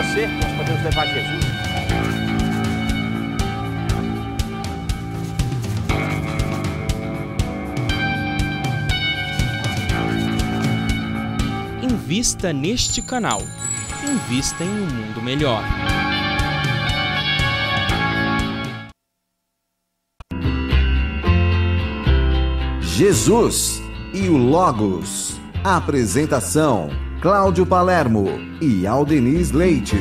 você, nós podemos levar Jesus. Invista neste canal. Invista em um mundo melhor. Jesus e o Logos. Apresentação: Cláudio Palermo e Aldeniz Leite.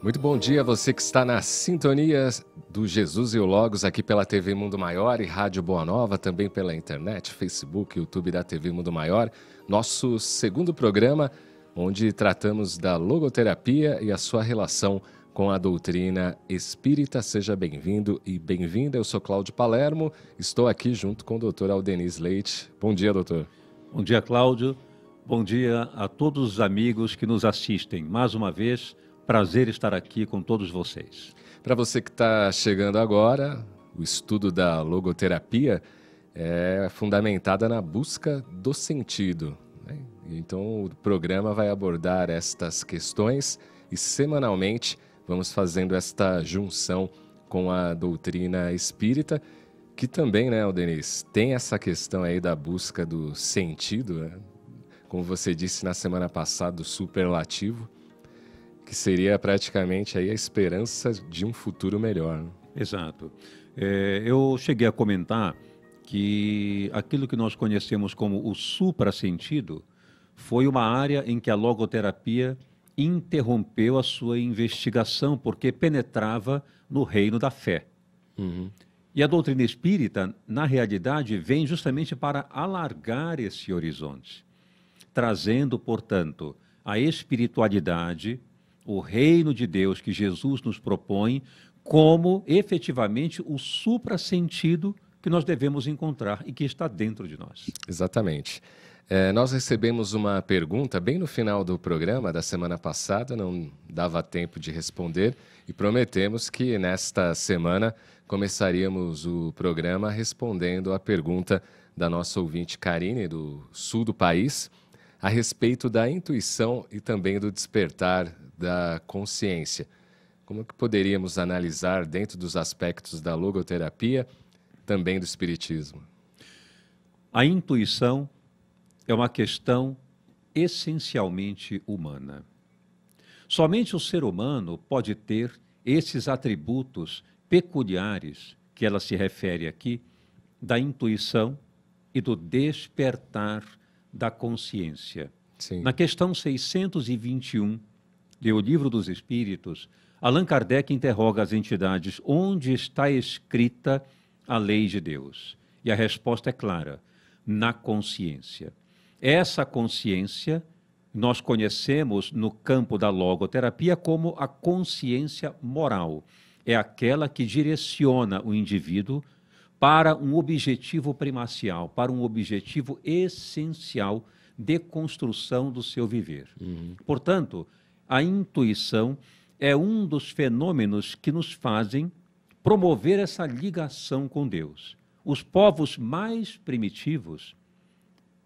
Muito bom dia a você que está na sintonia do Jesus e o Logos aqui pela TV Mundo Maior e Rádio Boa Nova, também pela internet, Facebook, YouTube da TV Mundo Maior. Nosso segundo programa, onde tratamos da logoterapia e a sua relação com a doutrina espírita. Seja bem-vindo e bem-vinda. Eu sou Cláudio Palermo, estou aqui junto com o doutor Aldeniz Leite. Bom dia, doutor. Bom dia, Cláudio. Bom dia a todos os amigos que nos assistem. Mais uma vez, prazer estar aqui com todos vocês. Para você que está chegando agora, o estudo da logoterapia é fundamentada na busca do sentido, né? Então, o programa vai abordar estas questões e, semanalmente, vamos fazendo esta junção com a doutrina espírita, que também, né, Aldeniz, tem essa questão aí da busca do sentido, né? Como você disse na semana passada, o superlativo, que seria praticamente aí a esperança de um futuro melhor, né? Exato. Eu cheguei a comentar que aquilo que nós conhecemos como o suprassentido foi uma área em que a logoterapia interrompeu a sua investigação, porque penetrava no reino da fé. Uhum. E a doutrina espírita, na realidade, vem justamente para alargar esse horizonte, trazendo, portanto, a espiritualidade, o reino de Deus que Jesus nos propõe, como efetivamente o suprassentido que nós devemos encontrar e que está dentro de nós. Exatamente. Nós recebemos uma pergunta bem no final do programa da semana passada, não dava tempo de responder e prometemos que nesta semana começaríamos o programa respondendo a pergunta da nossa ouvinte Karine, do sul do país, a respeito da intuição e também do despertar da consciência. Como que poderíamos analisar dentro dos aspectos da logoterapia, também do espiritismo? A intuição é uma questão essencialmente humana. Somente o ser humano pode ter esses atributos peculiares que ela se refere aqui, da intuição e do despertar da consciência. Sim. Na questão 621 do Livro dos Espíritos, Allan Kardec interroga as entidades onde está escrita a lei de Deus. E a resposta é clara: na consciência. Essa consciência nós conhecemos no campo da logoterapia como a consciência moral. É aquela que direciona o indivíduo para um objetivo primacial, para um objetivo essencial de construção do seu viver. Uhum. Portanto, a intuição é um dos fenômenos que nos fazem promover essa ligação com Deus. Os povos mais primitivos,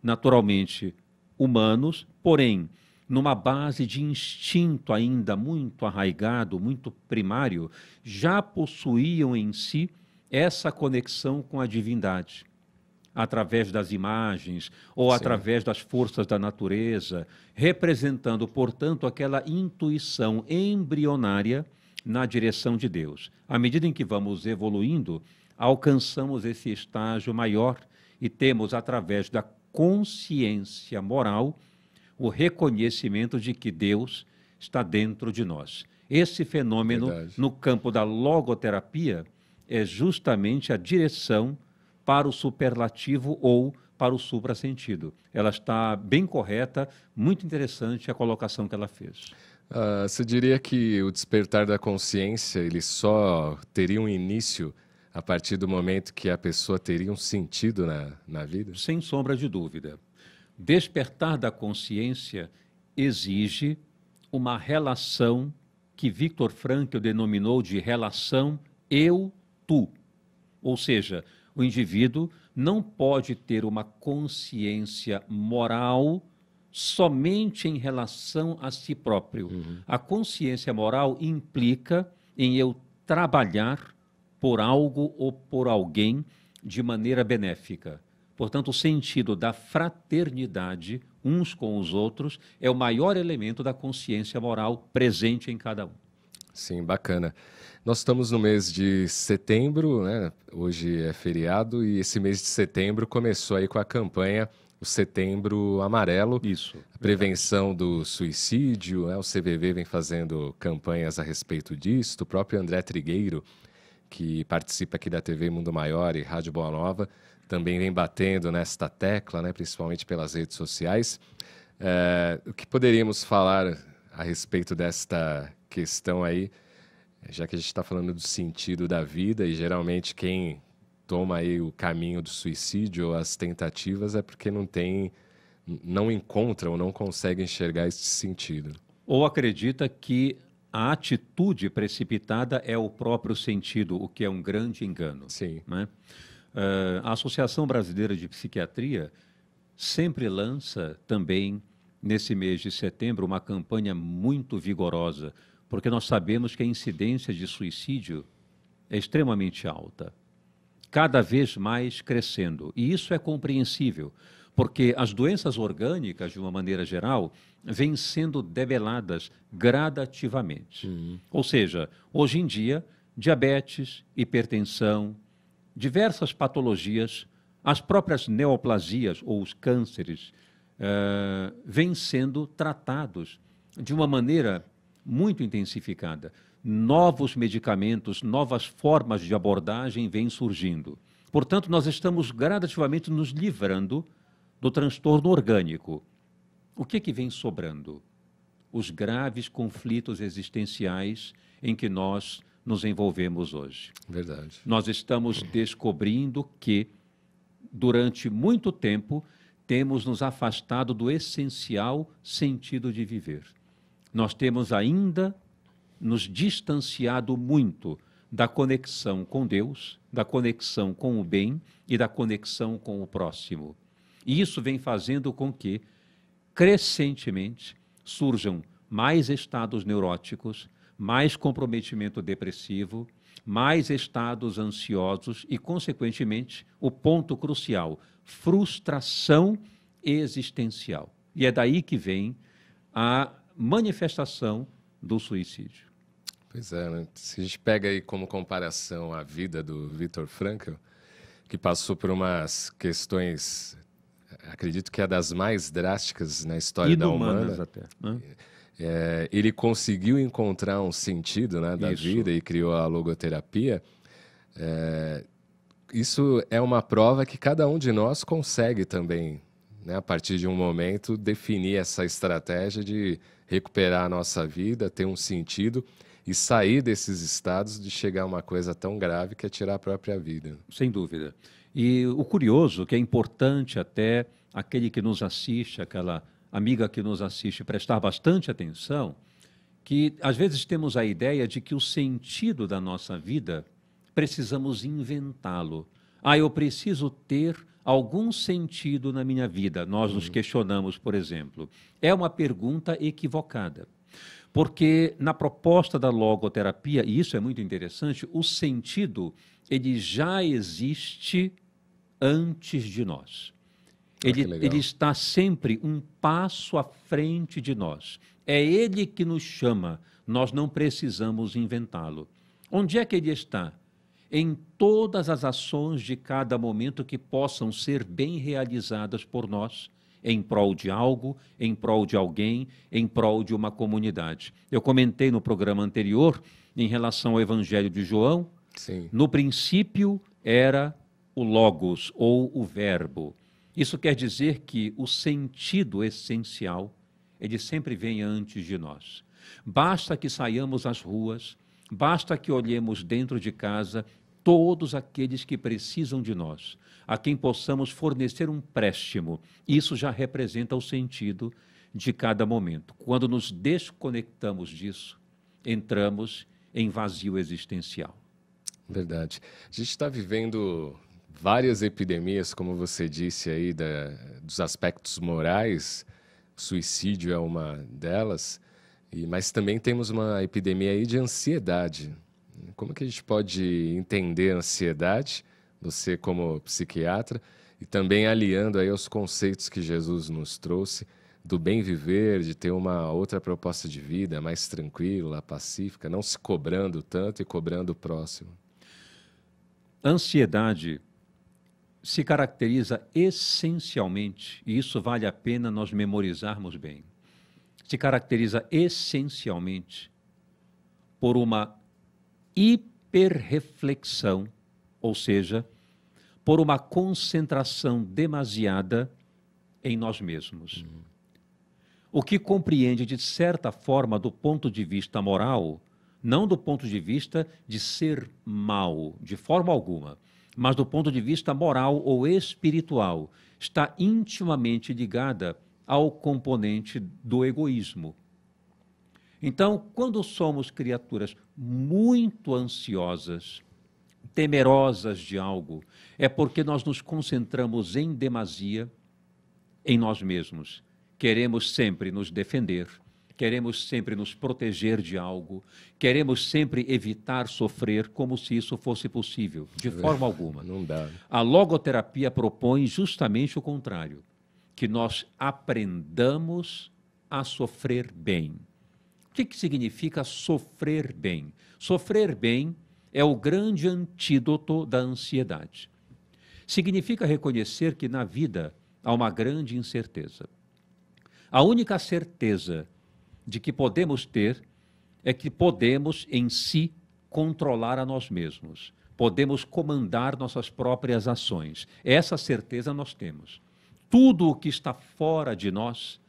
naturalmente humanos, porém, numa base de instinto ainda muito arraigado, muito primário, já possuíam em si essa conexão com a divindade, através das imagens ou Sim. através das forças da natureza, representando, portanto, aquela intuição embrionária na direção de Deus. À medida em que vamos evoluindo, alcançamos esse estágio maior e temos, através da consciência moral, o reconhecimento de que Deus está dentro de nós. Esse fenômeno, Verdade. no campo da logoterapia, é justamente a direção para o superlativo ou para o suprassentido. Ela está bem correta, muito interessante a colocação que ela fez. Você diria que o despertar da consciência ele só teria um início a partir do momento que a pessoa teria um sentido na vida? Sem sombra de dúvida. Despertar da consciência exige uma relação que Viktor Frankl denominou de relação eu-tu. Ou seja, o indivíduo não pode ter uma consciência moral somente em relação a si próprio. A consciência moral implica em eu trabalhar por algo ou por alguém de maneira benéfica. Portanto, o sentido da fraternidade uns com os outros é o maior elemento da consciência moral presente em cada um. Sim, bacana. Nós estamos no mês de setembro, né? Hoje é feriado e esse mês de setembro começou aí com a campanha o Setembro Amarelo. Isso. A prevenção do suicídio, né? O CVV vem fazendo campanhas a respeito disso. O próprio André Trigueiro, que participa aqui da TV Mundo Maior e Rádio Boa Nova, também vem batendo nesta tecla, né, principalmente pelas redes sociais. O que poderíamos falar a respeito desta questão aí, já que a gente está falando do sentido da vida e geralmente quem toma aí o caminho do suicídio ou as tentativas é porque não encontra ou não consegue enxergar esse sentido. Ou acredita que a atitude precipitada é o próprio sentido, o que é um grande engano. Sim. Né? A Associação Brasileira de Psiquiatria sempre lança também, nesse mês de setembro, uma campanha muito vigorosa, porque nós sabemos que a incidência de suicídio é extremamente alta, cada vez mais crescendo. E isso é compreensível, porque as doenças orgânicas, de uma maneira geral, vêm sendo debeladas gradativamente. Ou seja, hoje em dia, diabetes, hipertensão, diversas patologias, as próprias neoplasias ou os cânceres, vêm sendo tratados de uma maneira muito intensificada. Novos medicamentos, novas formas de abordagem vêm surgindo. Portanto, nós estamos gradativamente nos livrando do transtorno orgânico. O que vem sobrando? Os graves conflitos existenciais em que nós nos envolvemos hoje. Verdade. Nós estamos descobrindo que, durante muito tempo, temos nos afastado do essencial sentido de viver. Nós temos ainda nos distanciado muito da conexão com Deus, da conexão com o bem e da conexão com o próximo. E isso vem fazendo com que, crescentemente, surjam mais estados neuróticos, mais comprometimento depressivo, mais estados ansiosos e, consequentemente, o ponto crucial, frustração existencial. E é daí que vem a manifestação do suicídio. Pois é, né? Se a gente pega aí como comparação a vida do Viktor Frankl, que passou por umas questões, acredito que é das mais drásticas na história da humana. Até, né? Ele conseguiu encontrar um sentido, né, da vida e criou a logoterapia. Isso é uma prova que cada um de nós consegue também, né, a partir de um momento, definir essa estratégia de recuperar a nossa vida, ter um sentido e sair desses estados de chegar a uma coisa tão grave que é tirar a própria vida. Sem dúvida. E o curioso, que é importante até aquele que nos assiste, aquela amiga que nos assiste, prestar bastante atenção, que às vezes temos a ideia de que o sentido da nossa vida precisamos inventá-lo. Eu preciso ter algum sentido na minha vida. Nós nos questionamos, por exemplo. É uma pergunta equivocada. Porque na proposta da logoterapia, e isso é muito interessante, o sentido, ele já existe antes de nós. Ele está sempre um passo à frente de nós. É ele que nos chama, nós não precisamos inventá-lo. Onde é que ele está? Em todas as ações de cada momento que possam ser bem realizadas por nós, em prol de algo, em prol de alguém, em prol de uma comunidade. Eu comentei no programa anterior, em relação ao Evangelho de João, Sim. No princípio era o Logos, ou o Verbo. Isso quer dizer que o sentido essencial, ele sempre vem antes de nós. Basta que saiamos às ruas, basta que olhemos dentro de casa todos aqueles que precisam de nós, a quem possamos fornecer um préstimo. Isso já representa o sentido de cada momento. Quando nos desconectamos disso, entramos em vazio existencial. Verdade. A gente está vivendo várias epidemias, como você disse aí, dos aspectos morais. suicídio é uma delas, mas também temos uma epidemia aí de ansiedade. Como que a gente pode entender a ansiedade, você como psiquiatra, e também aliando aí aos conceitos que Jesus nos trouxe, do bem viver, de ter uma outra proposta de vida mais tranquila, pacífica, não se cobrando tanto e cobrando o próximo? A ansiedade se caracteriza essencialmente, e isso vale a pena nós memorizarmos bem, se caracteriza essencialmente por uma hiperreflexão, ou seja, por uma concentração demasiada em nós mesmos. O que compreende, de certa forma, do ponto de vista moral, não do ponto de vista de ser mal, de forma alguma, mas do ponto de vista moral ou espiritual, está intimamente ligada ao componente do egoísmo. Então, quando somos criaturas muito ansiosas, temerosas de algo, é porque nós nos concentramos em demasia em nós mesmos. Queremos sempre nos defender, queremos sempre nos proteger de algo, queremos sempre evitar sofrer como se isso fosse possível, de forma alguma. Não dá. A logoterapia propõe justamente o contrário, que nós aprendamos a sofrer bem. O que significa sofrer bem? Sofrer bem é o grande antídoto da ansiedade. Significa reconhecer que na vida há uma grande incerteza. A única certeza de que podemos ter é que podemos, em si, controlar a nós mesmos. Podemos comandar nossas próprias ações. Essa certeza nós temos. Tudo o que está fora de nós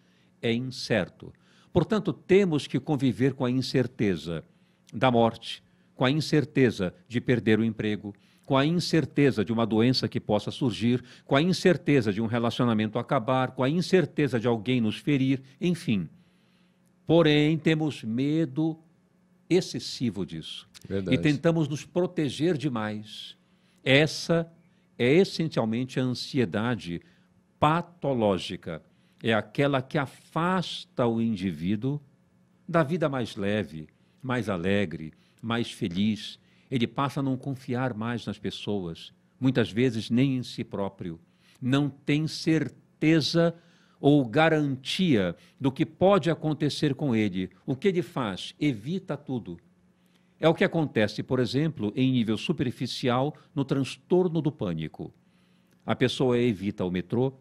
é incerto. Portanto, temos que conviver com a incerteza da morte, com a incerteza de perder o emprego, com a incerteza de uma doença que possa surgir, com a incerteza de um relacionamento acabar, com a incerteza de alguém nos ferir, enfim. Porém, temos medo excessivo disso. Verdade. E tentamos nos proteger demais. Essa é essencialmente a ansiedade patológica. É aquela que afasta o indivíduo da vida mais leve, mais alegre, mais feliz. Ele passa a não confiar mais nas pessoas, muitas vezes nem em si próprio. Não tem certeza ou garantia do que pode acontecer com ele. O que ele faz? Evita tudo. É o que acontece, por exemplo, em nível superficial, no transtorno do pânico. A pessoa evita o metrô,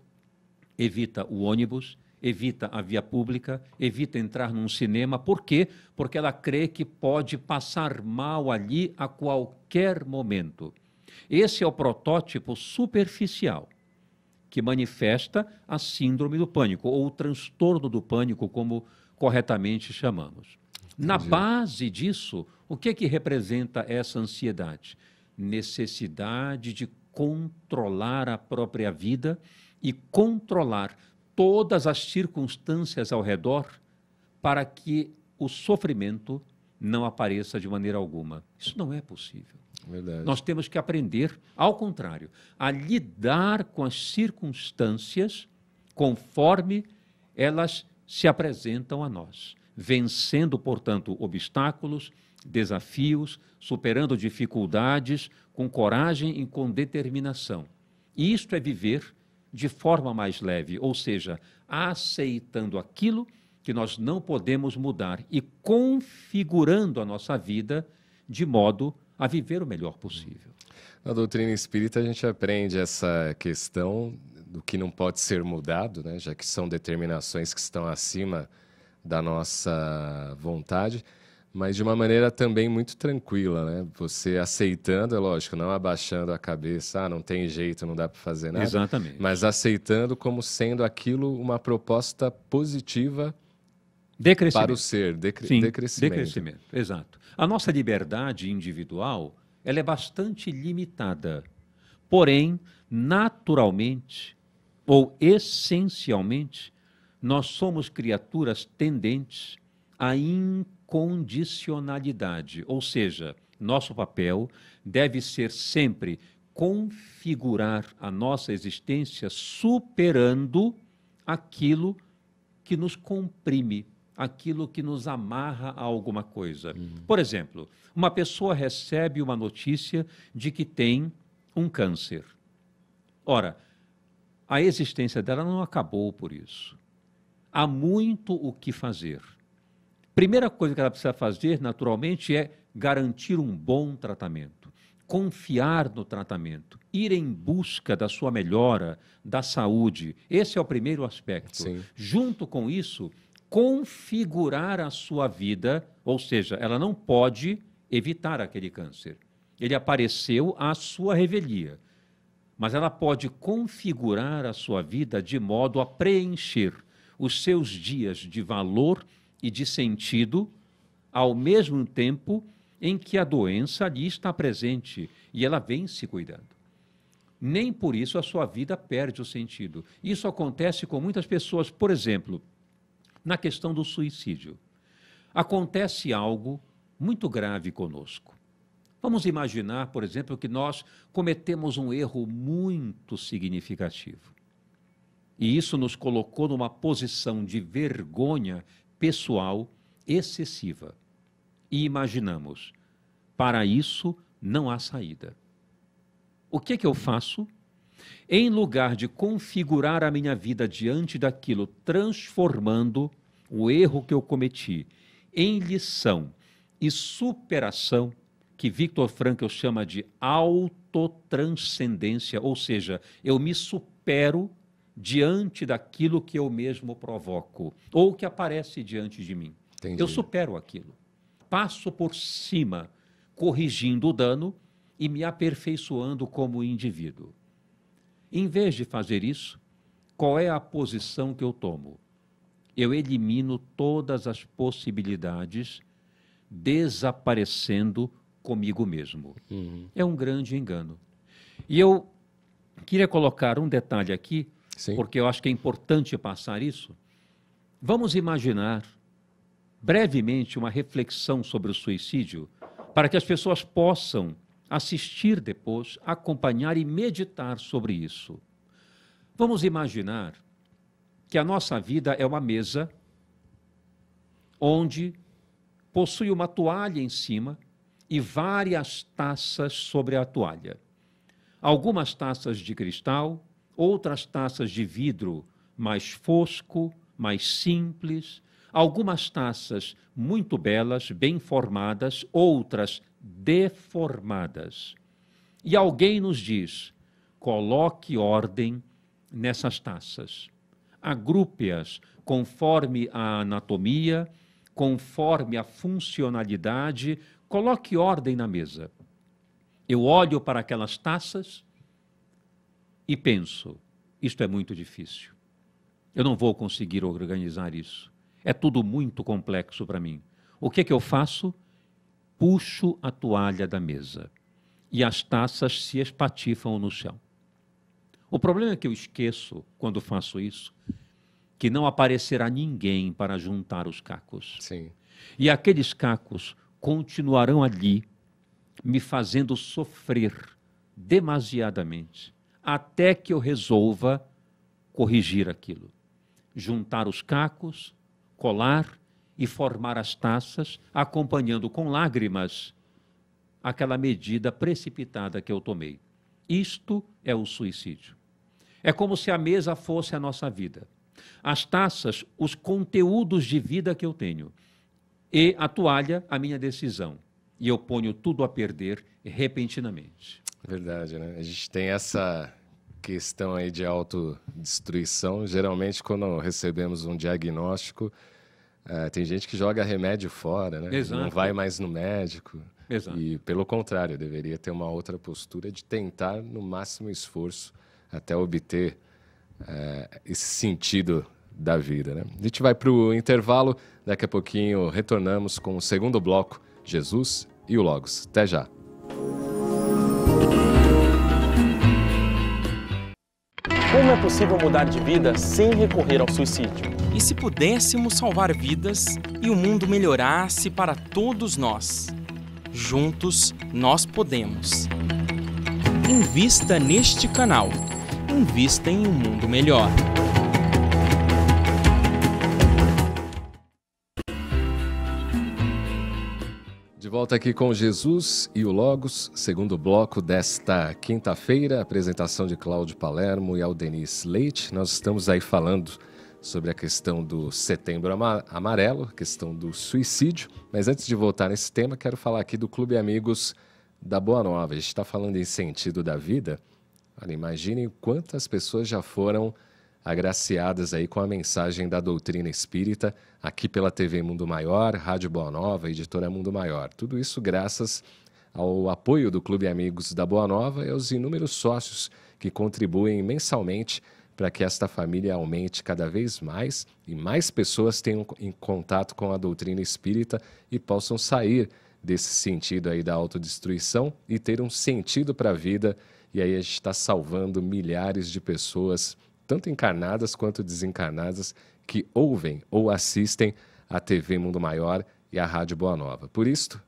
evita o ônibus, evita a via pública, evita entrar num cinema. Por quê? Porque ela crê que pode passar mal ali a qualquer momento. Esse é o protótipo superficial que manifesta a síndrome do pânico, ou o transtorno do pânico, como corretamente chamamos. Na base disso, o que é que representa essa ansiedade? Necessidade de controlar a própria vida e controlar todas as circunstâncias ao redor para que o sofrimento não apareça de maneira alguma. Isso não é possível. Verdade. Nós temos que aprender, ao contrário, a lidar com as circunstâncias conforme elas se apresentam a nós, vencendo, portanto, obstáculos, desafios, superando dificuldades com coragem e com determinação. E isto é viver de forma mais leve, ou seja, aceitando aquilo que nós não podemos mudar e configurando a nossa vida de modo a viver o melhor possível. Na doutrina espírita a gente aprende essa questão do que não pode ser mudado, né? Já que são determinações que estão acima da nossa vontade, mas de uma maneira também muito tranquila, né? Você aceitando, é lógico, não abaixando a cabeça, não tem jeito, não dá para fazer nada. Exatamente. Mas aceitando como sendo aquilo uma proposta positiva para o ser, Sim, decrescimento. Decrescimento, exato. A nossa liberdade individual, ela é bastante limitada. Porém, naturalmente, ou essencialmente, nós somos criaturas tendentes à incondicionalidade. Ou seja, nosso papel deve ser sempre configurar a nossa existência superando aquilo que nos comprime, aquilo que nos amarra a alguma coisa. Por exemplo, uma pessoa recebe uma notícia de que tem um câncer. Ora, a existência dela não acabou por isso. Há muito o que fazer. Primeira coisa que ela precisa fazer, naturalmente, é garantir um bom tratamento, confiar no tratamento, ir em busca da sua melhora, da saúde. Esse é o primeiro aspecto. Sim. Junto com isso, configurar a sua vida, ou seja, ela não pode evitar aquele câncer. Ele apareceu à sua revelia, mas ela pode configurar a sua vida de modo a preencher os seus dias de valor e de sentido, ao mesmo tempo em que a doença ali está presente e ela vem se cuidando. Nem por isso a sua vida perde o sentido. Isso acontece com muitas pessoas. Por exemplo, na questão do suicídio. Acontece algo muito grave conosco. Vamos imaginar, por exemplo, que nós cometemos um erro muito significativo. E isso nos colocou numa posição de vergonha pessoal excessiva. E imaginamos, para isso não há saída. O que eu faço? Em lugar de configurar a minha vida diante daquilo, transformando o erro que eu cometi em lição e superação, que Viktor Frankl chama de autotranscendência, ou seja, eu me supero diante daquilo que eu mesmo provoco, ou que aparece diante de mim. Entendi. Eu supero aquilo. Passo por cima, corrigindo o dano e me aperfeiçoando como indivíduo. Em vez de fazer isso, qual é a posição que eu tomo? Eu elimino todas as possibilidades, desaparecendo comigo mesmo. É um grande engano. E eu queria colocar um detalhe aqui, Sim. porque eu acho que é importante passar isso. Vamos imaginar brevemente uma reflexão sobre o suicídio, para que as pessoas possam assistir depois, acompanhar e meditar sobre isso. Vamos imaginar que a nossa vida é uma mesa onde possui uma toalha em cima e várias taças sobre a toalha. Algumas taças de cristal, outras taças de vidro mais fosco, mais simples, algumas taças muito belas, bem formadas, outras deformadas. E alguém nos diz, coloque ordem nessas taças. Agrupe-as conforme a anatomia, conforme a funcionalidade, coloque ordem na mesa. Eu olho para aquelas taças e penso, isto é muito difícil. Eu não vou conseguir organizar isso. É tudo muito complexo para mim. O que eu faço? Puxo a toalha da mesa e as taças se espatifam no chão. O problema é que eu esqueço, quando faço isso, que não aparecerá ninguém para juntar os cacos. Sim. E aqueles cacos continuarão ali, me fazendo sofrer demasiadamente, até que eu resolva corrigir aquilo. Juntar os cacos, colar e formar as taças, acompanhando com lágrimas aquela medida precipitada que eu tomei. Isto é o suicídio. É como se a mesa fosse a nossa vida. As taças, os conteúdos de vida que eu tenho. E a toalha, a minha decisão. E eu ponho tudo a perder repentinamente. Verdade, né? A gente tem essa questão aí de autodestruição. Geralmente, quando recebemos um diagnóstico, tem gente que joga remédio fora, né? Exato. Não vai mais no médico. Exato. E, pelo contrário, deveria ter uma outra postura de tentar, no máximo esforço, até obter esse sentido da vida, né? A gente vai para o intervalo, daqui a pouquinho retornamos com o segundo bloco, Jesus e o Logos. Até já! Como é possível mudar de vida sem recorrer ao suicídio? E se pudéssemos salvar vidas e o mundo melhorasse para todos nós? Juntos, nós podemos. Invista neste canal. Invista em um mundo melhor. volta aqui com Jesus e o Logos, segundo bloco desta quinta-feira, apresentação de Cláudio Palermo e Aldenise Leite. Nós estamos aí falando sobre a questão do Setembro Amarelo, a questão do suicídio. Mas antes de voltar nesse tema, quero falar aqui do Clube Amigos da Boa Nova. A gente está falando em sentido da vida. Olha, imaginem quantas pessoas já foram agraciadas aí com a mensagem da doutrina espírita aqui pela TV Mundo Maior, Rádio Boa Nova, Editora Mundo Maior. Tudo isso graças ao apoio do Clube Amigos da Boa Nova e aos inúmeros sócios que contribuem mensalmente para que esta família aumente cada vez mais e mais pessoas tenham em contato com a doutrina espírita e possam sair desse sentido aí da autodestruição e ter um sentido para a vida. E aí a gente está salvando milhares de pessoas, tanto encarnadas quanto desencarnadas, que ouvem ou assistem a TV Mundo Maior e a Rádio Boa Nova. Por isso,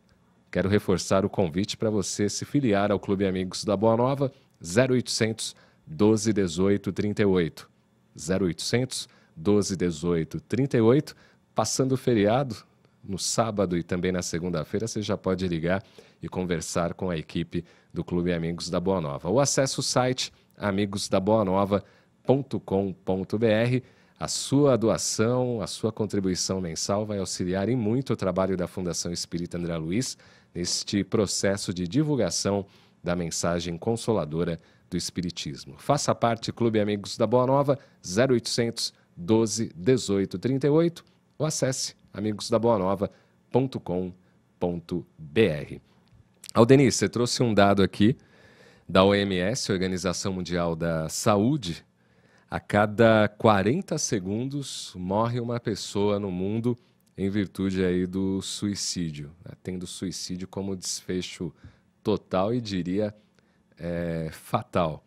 quero reforçar o convite para você se filiar ao Clube Amigos da Boa Nova, 0800 12 18 38. 0800 12 18 38. Passando o feriado, no sábado e também na segunda-feira, você já pode ligar e conversar com a equipe do Clube Amigos da Boa Nova. Ou acesse o site amigosdaboanova.com.br. A sua doação, a sua contribuição mensal vai auxiliar em muito o trabalho da Fundação Espírita André Luiz neste processo de divulgação da mensagem consoladora do Espiritismo. Faça parte, Clube Amigos da Boa Nova, 0800 12 18 38, ou acesse amigosdaboanova.com.br. Aldenise, você trouxe um dado aqui da OMS, Organização Mundial da Saúde. A cada 40 segundos morre uma pessoa no mundo em virtude aí do suicídio, né? Tendo suicídio como desfecho total e diria fatal.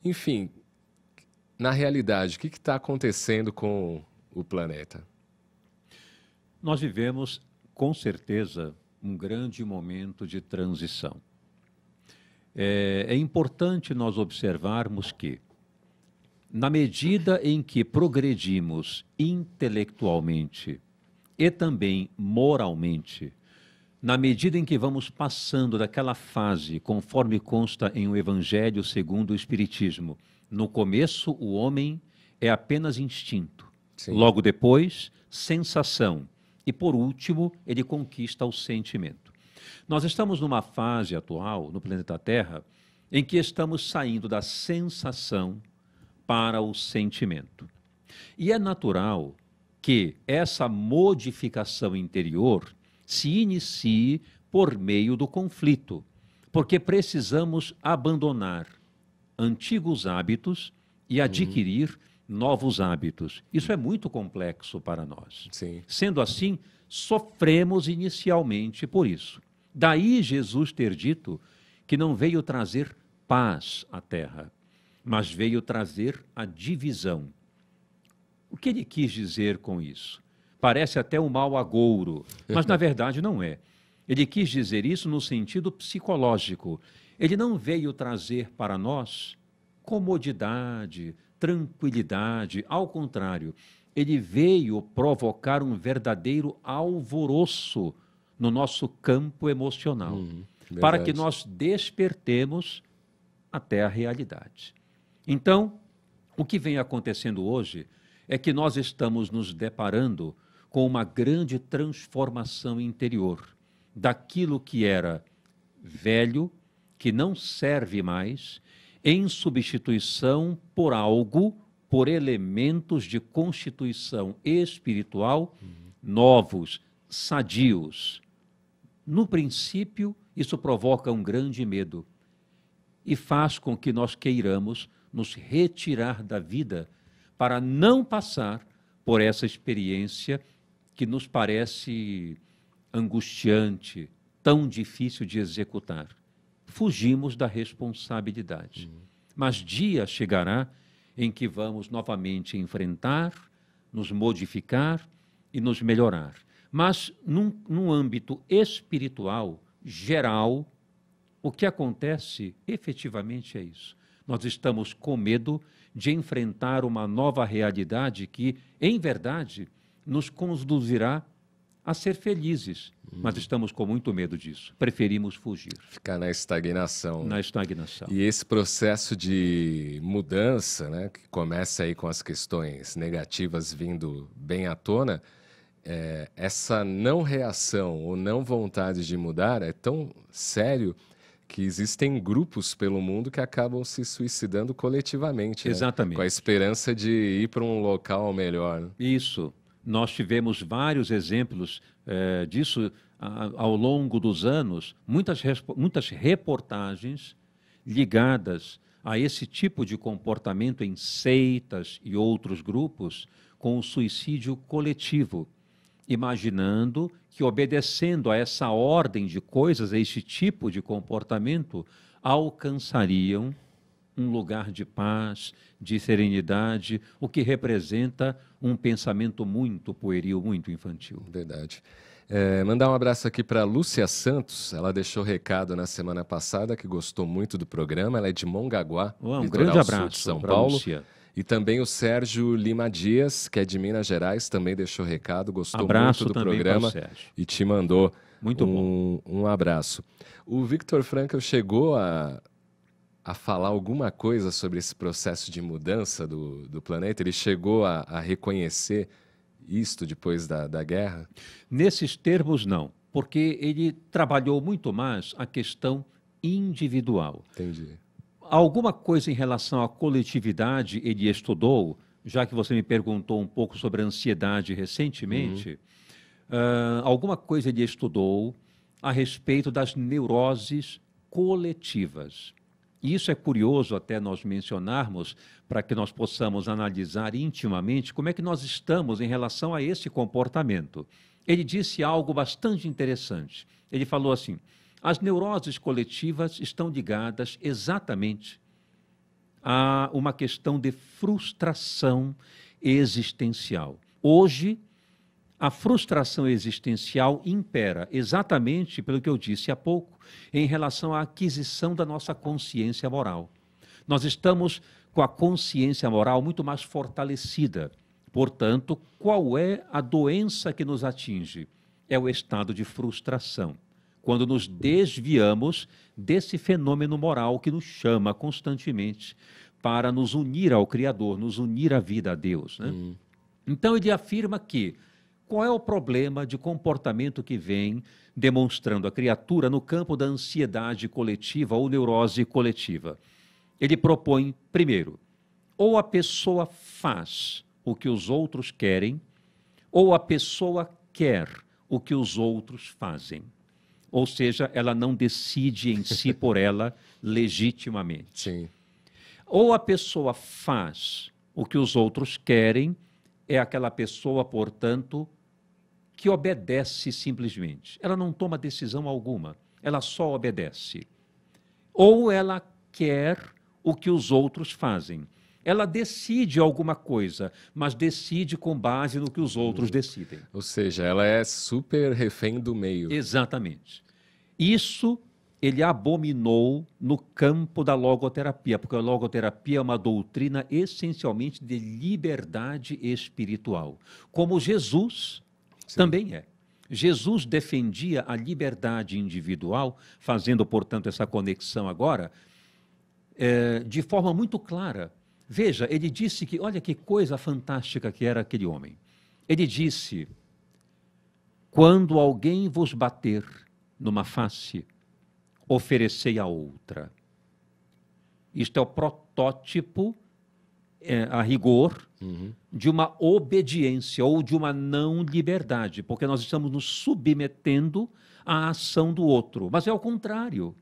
Enfim, na realidade, o que está acontecendo com o planeta? Nós vivemos, com certeza, um grande momento de transição. É importante nós observarmos que, na medida em que progredimos intelectualmente e também moralmente, na medida em que vamos passando daquela fase, conforme consta em o Evangelho segundo o Espiritismo, no começo o homem é apenas instinto, sim, logo depois sensação e por último ele conquista o sentimento. Nós estamos numa fase atual no planeta Terra em que estamos saindo da sensação para o sentimento. E é natural que essa modificação interior se inicie por meio do conflito, porque precisamos abandonar antigos hábitos e adquirir novos hábitos. Isso é muito complexo para nós. Sim. Sendo assim, sofremos inicialmente por isso. Daí Jesus ter dito que não veio trazer paz à terra, mas veio trazer a divisão. O que ele quis dizer com isso? Parece até um mau agouro, mas na verdade não é. Ele quis dizer isso no sentido psicológico. Ele não veio trazer para nós comodidade, tranquilidade, ao contrário, ele veio provocar um verdadeiro alvoroço no nosso campo emocional, para que nós despertemos até a realidade. Então, o que vem acontecendo hoje é que nós estamos nos deparando com uma grande transformação interior daquilo que era velho, que não serve mais, em substituição por algo, por elementos de constituição espiritual novos, sadios. No princípio, isso provoca um grande medo e faz com que nós queiramos nos retirar da vida para não passar por essa experiência que nos parece angustiante, tão difícil de executar. Fugimos da responsabilidade. Mas dia chegará em que vamos novamente enfrentar, nos modificar e nos melhorar. Mas num âmbito espiritual, geral, o que acontece efetivamente é isso. Nós estamos com medo de enfrentar uma nova realidade que, em verdade, nos conduzirá a ser felizes, mas estamos com muito medo disso. Preferimos fugir. Ficar na estagnação. Na estagnação. E esse processo de mudança, né, que começa aí com as questões negativas vindo bem à tona, essa não reação ou não vontade de mudar é tão sério que existem grupos pelo mundo que acabam se suicidando coletivamente. Exatamente. Né? Com a esperança de ir para um local melhor. Né? Isso. Nós tivemos vários exemplos disso ao longo dos anos, muitas reportagens ligadas a esse tipo de comportamento em seitas e outros grupos com o suicídio coletivo, imaginando que, obedecendo a essa ordem de coisas, a esse tipo de comportamento, alcançariam um lugar de paz, de serenidade, o que representa um pensamento muito pueril, muito infantil. Verdade. Mandar um abraço aqui para Lúcia Santos. Ela deixou recado na semana passada que gostou muito do programa. Ela é de Mongaguá, Um grande abraço de São Paulo. Lúcia. E também o Sérgio Lima Dias, que é de Minas Gerais, também deixou recado, gostou Abraço muito do também programa para o Sérgio. e te mandou Muito um abraço. O Victor Frankl chegou a falar alguma coisa sobre esse processo de mudança do planeta? Ele chegou a reconhecer isto depois da guerra? Nesses termos, não, porque ele trabalhou muito mais a questão individual. Entendi. Alguma coisa em relação à coletividade ele estudou, já que você me perguntou um pouco sobre a ansiedade recentemente, alguma coisa ele estudou a respeito das neuroses coletivas. E isso é curioso até nós mencionarmos, para que nós possamos analisar intimamente como é que nós estamos em relação a esse comportamento. Ele disse algo bastante interessante. Ele falou assim: as neuroses coletivas estão ligadas exatamente a uma questão de frustração existencial. Hoje, a frustração existencial impera exatamente pelo que eu disse há pouco, em relação à aquisição da nossa consciência moral. Nós estamos com a consciência moral muito mais fortalecida. Portanto, qual é a doença que nos atinge? É o estado de frustração. Quando nos desviamos desse fenômeno moral que nos chama constantemente para nos unir ao Criador, nos unir à vida a Deus. Né? Então, ele afirma que qual é o problema de comportamento que vem demonstrando a criatura no campo da ansiedade coletiva ou neurose coletiva? Ele propõe, primeiro, ou a pessoa faz o que os outros querem, ou a pessoa quer o que os outros fazem. Ou seja, ela não decide em si por ela legitimamente. Sim. Ou a pessoa faz o que os outros querem, é aquela pessoa, portanto, que obedece simplesmente. Ela não toma decisão alguma, ela só obedece. Ou ela quer o que os outros fazem. Ela decide alguma coisa, mas decide com base no que os outros decidem. Ou seja, ela é super refém do meio. Exatamente. Isso ele abominou no campo da logoterapia, porque a logoterapia é uma doutrina essencialmente de liberdade espiritual, como Jesus também é. Jesus defendia a liberdade individual, fazendo, portanto, essa conexão agora, de forma muito clara. Veja, ele disse que, olha que coisa fantástica que era aquele homem. Ele disse: quando alguém vos bater numa face, oferecei a outra. Isto é o protótipo, a rigor, de uma obediência ou de uma não liberdade, porque nós estamos nos submetendo à ação do outro. Mas é ao contrário,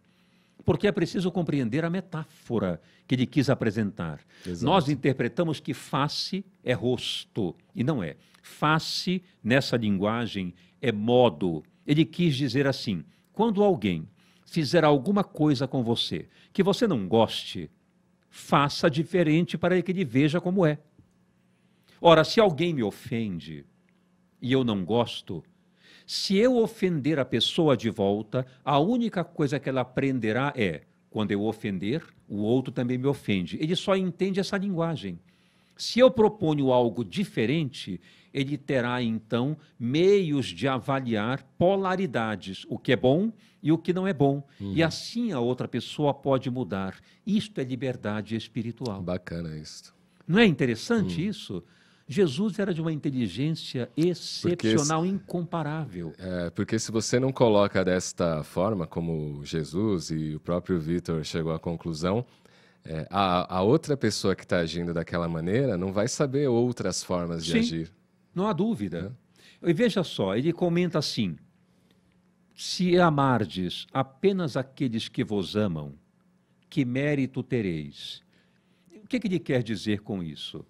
porque é preciso compreender a metáfora que ele quis apresentar. Exato. Nós interpretamos que face é rosto, e não é. Face, nessa linguagem, é modo. Ele quis dizer assim: quando alguém fizer alguma coisa com você que você não goste, faça diferente para que ele veja como é. Ora, se alguém me ofende e eu não gosto, se eu ofender a pessoa de volta, a única coisa que ela aprenderá é: quando eu ofender, o outro também me ofende. Ele só entende essa linguagem. Se eu proponho algo diferente, ele terá, então, meios de avaliar polaridades, o que é bom e o que não é bom. E assim a outra pessoa pode mudar. Isto é liberdade espiritual. Bacana isso. Não é interessante isso? Jesus era de uma inteligência excepcional, incomparável. Porque se você não coloca desta forma, como Jesus e o próprio Vitor chegou à conclusão, a outra pessoa que está agindo daquela maneira não vai saber outras formas de agir. Não há dúvida. E veja só, ele comenta assim: se amardes apenas aqueles que vos amam, que mérito tereis? O que ele quer dizer com isso?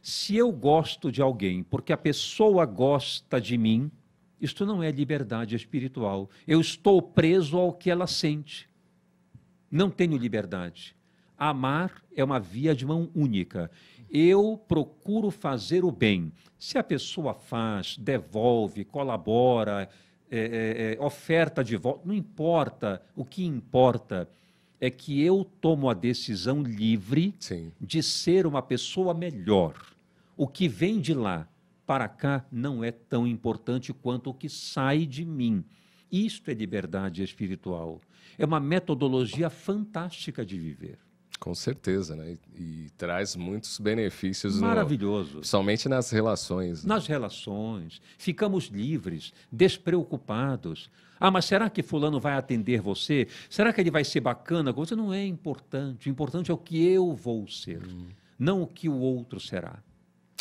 Se eu gosto de alguém porque a pessoa gosta de mim, isto não é liberdade espiritual. Eu estou preso ao que ela sente. Não tenho liberdade. Amar é uma via de mão única. Eu procuro fazer o bem. Se a pessoa faz, devolve, colabora, oferta de volta, não importa. O que importa é que eu tomo a decisão livre de ser uma pessoa melhor. O que vem de lá para cá não é tão importante quanto o que sai de mim. Isto é liberdade espiritual. É uma metodologia fantástica de viver. Com certeza, né? E traz muitos benefícios. Maravilhoso. Principalmente nas relações. Nas relações. Ficamos livres, despreocupados. Ah, mas será que fulano vai atender você? Será que ele vai ser bacana com você? Não é importante. O importante é o que eu vou ser, não o que o outro será.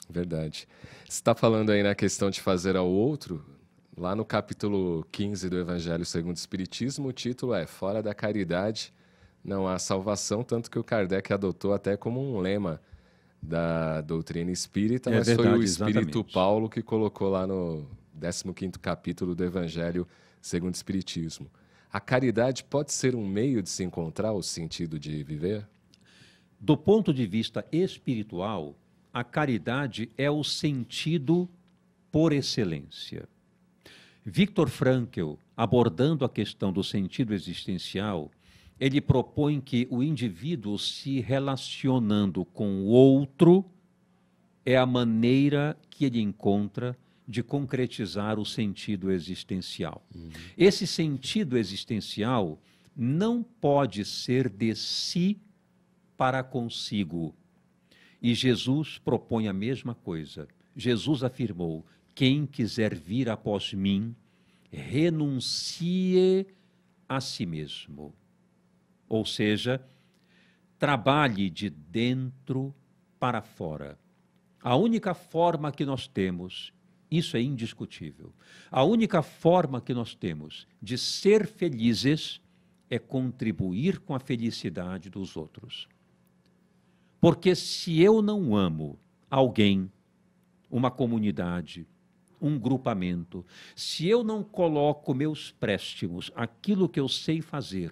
Verdade. Você está falando aí na questão de fazer ao outro. Lá no capítulo 15 do Evangelho segundo o Espiritismo, o título é Fora da Caridade não há salvação, tanto que o Kardec adotou até como um lema da doutrina espírita, mas verdade, foi o Espírito exatamente. Paulo que colocou lá no 15º capítulo do Evangelho segundo o Espiritismo. A caridade pode ser um meio de se encontrar o sentido de viver? Do ponto de vista espiritual, a caridade é o sentido por excelência. Viktor Frankl, abordando a questão do sentido existencial, ele propõe que o indivíduo se relacionando com o outro é a maneira que ele encontra de concretizar o sentido existencial. Esse sentido existencial não pode ser de si para consigo. E Jesus propõe a mesma coisa. Jesus afirmou: quem quiser vir após mim, renuncie a si mesmo. Ou seja, trabalhe de dentro para fora. A única forma que nós temos, isso é indiscutível, a única forma que nós temos de ser felizes é contribuir com a felicidade dos outros. Porque se eu não amo alguém, uma comunidade, um grupamento, se eu não coloco meus préstimos, aquilo que eu sei fazer,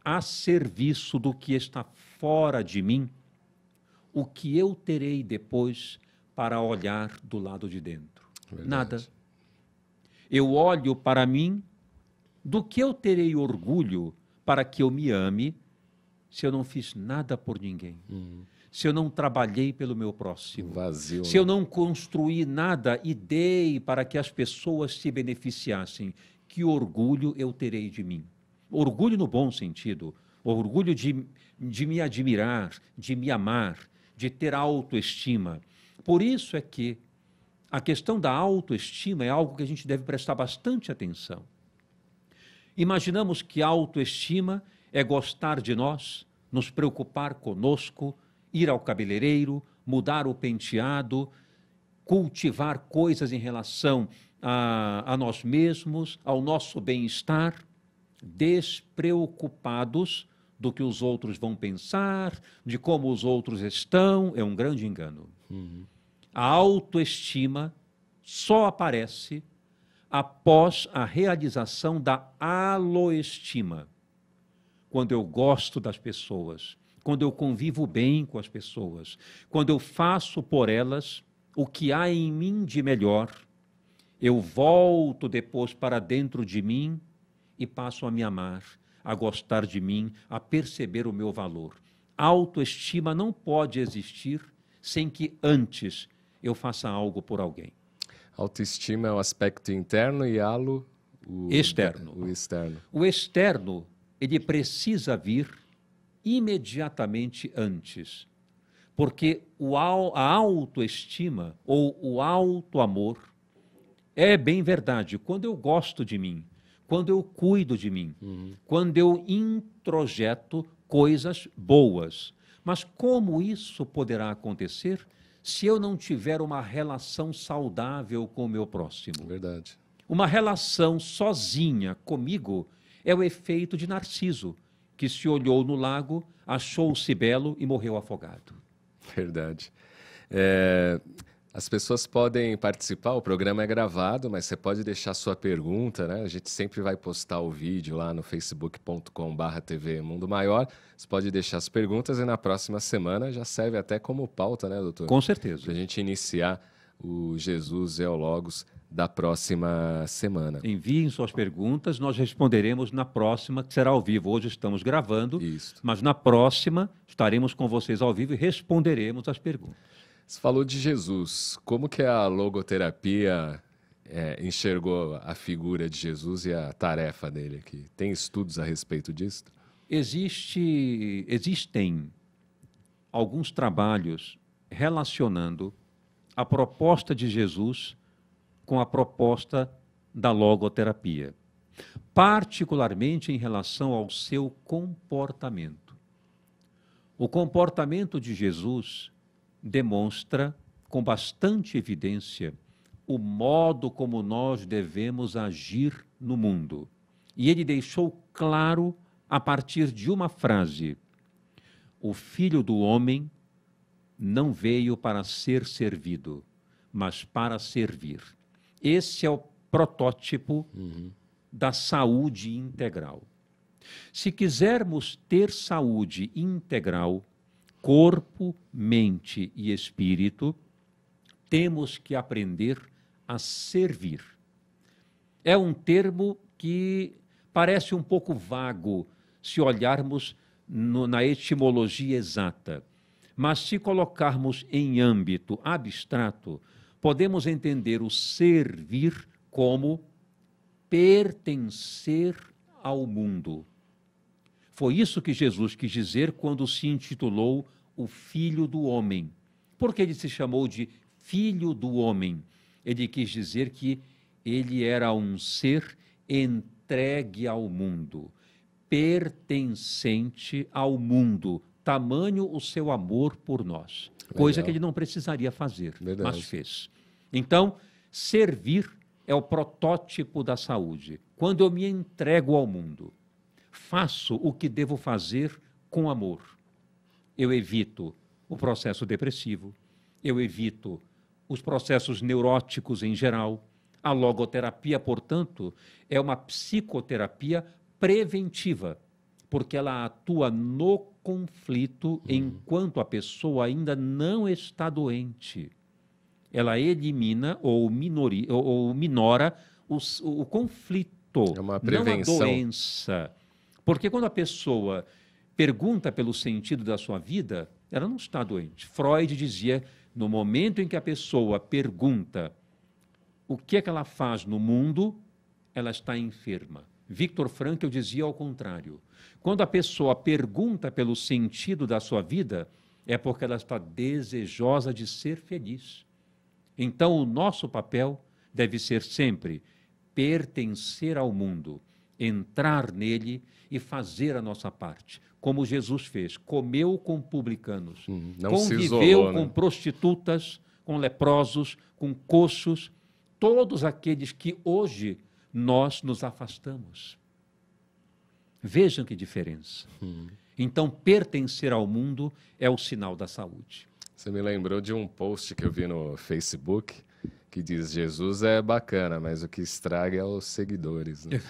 a serviço do que está fora de mim, o que eu terei depois para olhar do lado de dentro? Verdade. Nada. Eu olho para mim, do que eu terei orgulho para que eu me ame, se eu não fiz nada por ninguém? Se eu não trabalhei pelo meu próximo? Vazio, se eu não construí nada e dei para que as pessoas se beneficiassem, que orgulho eu terei de mim? Orgulho no bom sentido, orgulho de me admirar, de me amar, de ter autoestima. Por isso é que a questão da autoestima é algo que a gente deve prestar bastante atenção. Imaginamos que autoestima é gostar de nós, nos preocupar conosco, ir ao cabeleireiro, mudar o penteado, cultivar coisas em relação a nós mesmos, ao nosso bem-estar, despreocupados do que os outros vão pensar, de como os outros estão, é um grande engano. A autoestima só aparece após a realização da aloestima. Quando eu gosto das pessoas, quando eu convivo bem com as pessoas, quando eu faço por elas o que há em mim de melhor, eu volto depois para dentro de mim e passo a me amar, a gostar de mim, a perceber o meu valor. A autoestima não pode existir sem que antes eu faça algo por alguém. Autoestima é o aspecto interno e halo Externo. o externo. O externo, ele precisa vir imediatamente antes, porque a autoestima ou o autoamor é bem verdade. Quando eu gosto de mim, quando eu cuido de mim, quando eu introjeto coisas boas. Mas como isso poderá acontecer se eu não tiver uma relação saudável com o meu próximo? Verdade. Uma relação sozinha comigo é o efeito de Narciso, que se olhou no lago, achou-se belo e morreu afogado. Verdade. As pessoas podem participar, o programa é gravado, mas você pode deixar sua pergunta, né? A gente sempre vai postar o vídeo lá no facebook.com/TV Mundo Maior. Você pode deixar as perguntas e na próxima semana já serve até como pauta, né, doutor? Com certeza. Para a gente iniciar o Jesus é o Logos da próxima semana. Enviem suas perguntas, nós responderemos na próxima, que será ao vivo. Hoje estamos gravando, Isso. mas na próxima estaremos com vocês ao vivo e responderemos as perguntas. Você falou de Jesus. Como que a logoterapia enxergou a figura de Jesus e a tarefa dele aqui? Tem estudos a respeito disso? Existem alguns trabalhos relacionando a proposta de Jesus com a proposta da logoterapia, particularmente em relação ao seu comportamento. O comportamento de Jesus demonstra com bastante evidência o modo como nós devemos agir no mundo. E ele deixou claro a partir de uma frase: o Filho do Homem não veio para ser servido, mas para servir. Esse é o protótipo da saúde integral. Se quisermos ter saúde integral, corpo, mente e espírito, temos que aprender a servir. É um termo que parece um pouco vago se olharmos na etimologia exata, mas se colocarmos em âmbito abstrato, podemos entender o servir como pertencer ao mundo. Foi isso que Jesus quis dizer quando se intitulou o Filho do Homem. Por que ele se chamou de Filho do Homem? Ele quis dizer que ele era um ser entregue ao mundo, pertencente ao mundo, tamanho o seu amor por nós. Coisa que ele não precisaria fazer, mas fez. Então, servir é o protótipo da saúde. Quando eu me entrego ao mundo, faço o que devo fazer com amor. Eu evito o processo depressivo, eu evito os processos neuróticos em geral. A logoterapia, portanto, é uma psicoterapia preventiva, porque ela atua no conflito enquanto a pessoa ainda não está doente. Ela elimina ou minora o conflito, é uma prevenção. não a doença. Porque quando a pessoa pergunta pelo sentido da sua vida, ela não está doente. Freud dizia, no momento em que a pessoa pergunta o que é que ela faz no mundo, ela está enferma. Viktor Frankl dizia ao contrário. Quando a pessoa pergunta pelo sentido da sua vida, é porque ela está desejosa de ser feliz. Então, o nosso papel deve ser sempre pertencer ao mundo, entrar nele e fazer a nossa parte. Como Jesus fez, comeu com publicanos, conviveu com prostitutas, com leprosos, com coxos, todos aqueles que hoje nós nos afastamos. Vejam que diferença. Então, pertencer ao mundo é o sinal da saúde. Você me lembrou de um post que eu vi no Facebook que diz: Jesus é bacana, mas o que estraga é os seguidores. Né?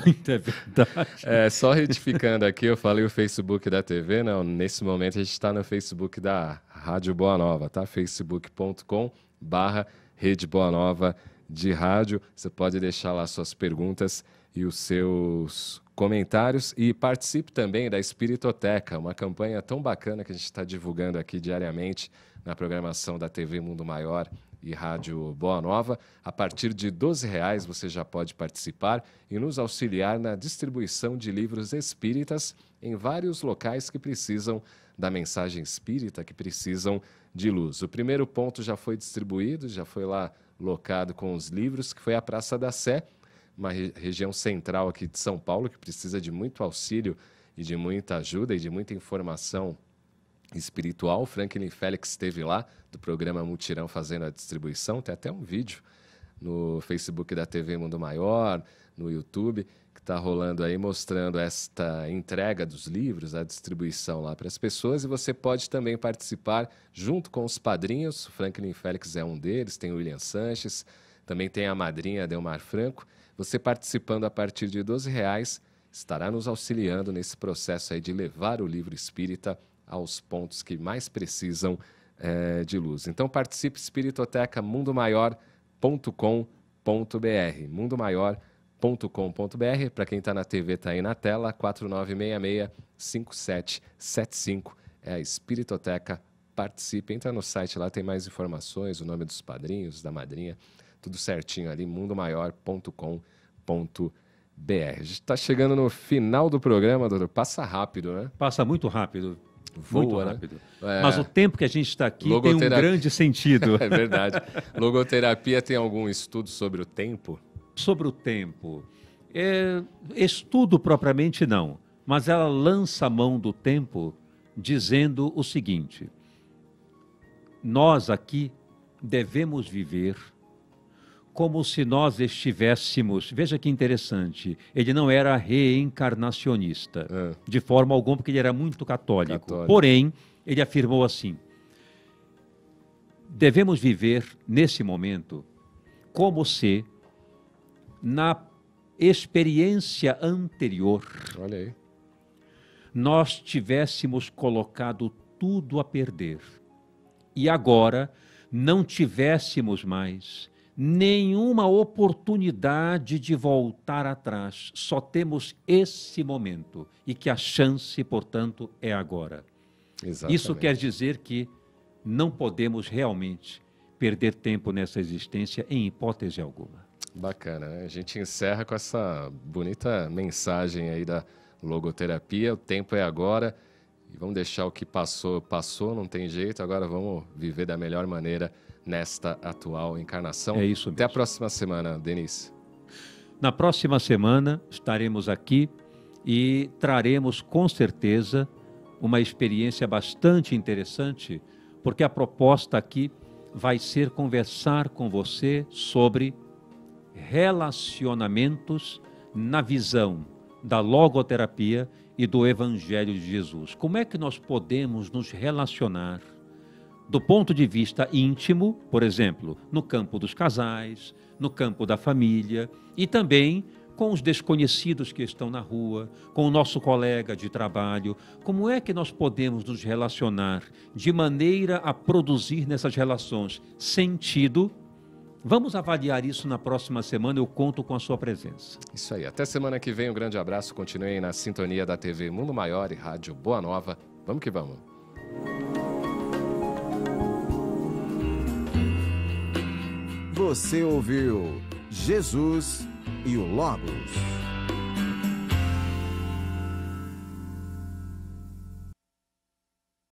Muito é verdade. Só retificando aqui, eu falei o Facebook da TV, não, nesse momento a gente está no Facebook da Rádio Boa Nova, tá? facebook.com/Rede Boa Nova de rádio. Você pode deixar lá suas perguntas e os seus comentários e participe também da Espiritoteca, uma campanha tão bacana que a gente está divulgando aqui diariamente na programação da TV Mundo Maior e Rádio Boa Nova. A partir de R$12 você já pode participar e nos auxiliar na distribuição de livros espíritas em vários locais que precisam da mensagem espírita, que precisam de luz. O primeiro ponto já foi distribuído, já foi lá locado com os livros, que foi a Praça da Sé, uma região central aqui de São Paulo, que precisa de muito auxílio e de muita ajuda e de muita informação espiritual. Franklin Félix esteve lá, do programa Mutirão, fazendo a distribuição. Tem até um vídeo no Facebook da TV Mundo Maior, no YouTube, que está rolando aí, mostrando esta entrega dos livros, a distribuição lá para as pessoas. E você pode também participar junto com os padrinhos. O Franklin Félix é um deles, tem o William Sanches, também tem a madrinha Delmar Franco. Você participando a partir de R$12 estará nos auxiliando nesse processo aí de levar o livro espírita aos pontos que mais precisam de luz. Então participe, Espiritoteca mundomaior.com.br, mundomaior.com.br. Para quem está na TV, está aí na tela, 4966-5775 é a Espiritoteca. Participe, entra no site lá, tem mais informações, o nome dos padrinhos, da madrinha, tudo certinho ali, mundomaior.com.br. A gente está chegando no final do programa, doutor. Passa rápido, né? Passa muito rápido. Voa, muito né? rápido. Mas o tempo que a gente está aqui Logoterapia tem um grande sentido. É verdade. Logoterapia tem algum estudo sobre o tempo? Sobre o tempo. Estudo propriamente não, mas ela lança a mão do tempo dizendo o seguinte: nós aqui devemos viver como se nós estivéssemos... Veja que interessante, ele não era reencarnacionista, de forma alguma, porque ele era muito católico. Porém, ele afirmou assim: devemos viver nesse momento como se, na experiência anterior, olha aí, nós tivéssemos colocado tudo a perder e agora não tivéssemos mais nenhuma oportunidade de voltar atrás. Só temos esse momento e que a chance, portanto, é agora. Exatamente. Isso quer dizer que não podemos realmente perder tempo nessa existência em hipótese alguma. Bacana, né? A gente encerra com essa bonita mensagem aí da logoterapia. O tempo é agora e vamos deixar o que passou, passou, não tem jeito. Agora vamos viver da melhor maneira nesta atual encarnação. É isso mesmo. Até a próxima semana, Denise. Na próxima semana estaremos aqui e traremos com certeza uma experiência bastante interessante, porque a proposta aqui vai ser conversar com você sobre relacionamentos na visão da logoterapia e do Evangelho de Jesus. Como é que nós podemos nos relacionar do ponto de vista íntimo, por exemplo, no campo dos casais, no campo da família e também com os desconhecidos que estão na rua, com o nosso colega de trabalho. Como é que nós podemos nos relacionar de maneira a produzir nessas relações sentido? Vamos avaliar isso na próxima semana, eu conto com a sua presença. Isso aí, até semana que vem, um grande abraço, continuem na sintonia da TV Mundo Maior e Rádio Boa Nova. Vamos que vamos. Você ouviu Jesus e o Logos.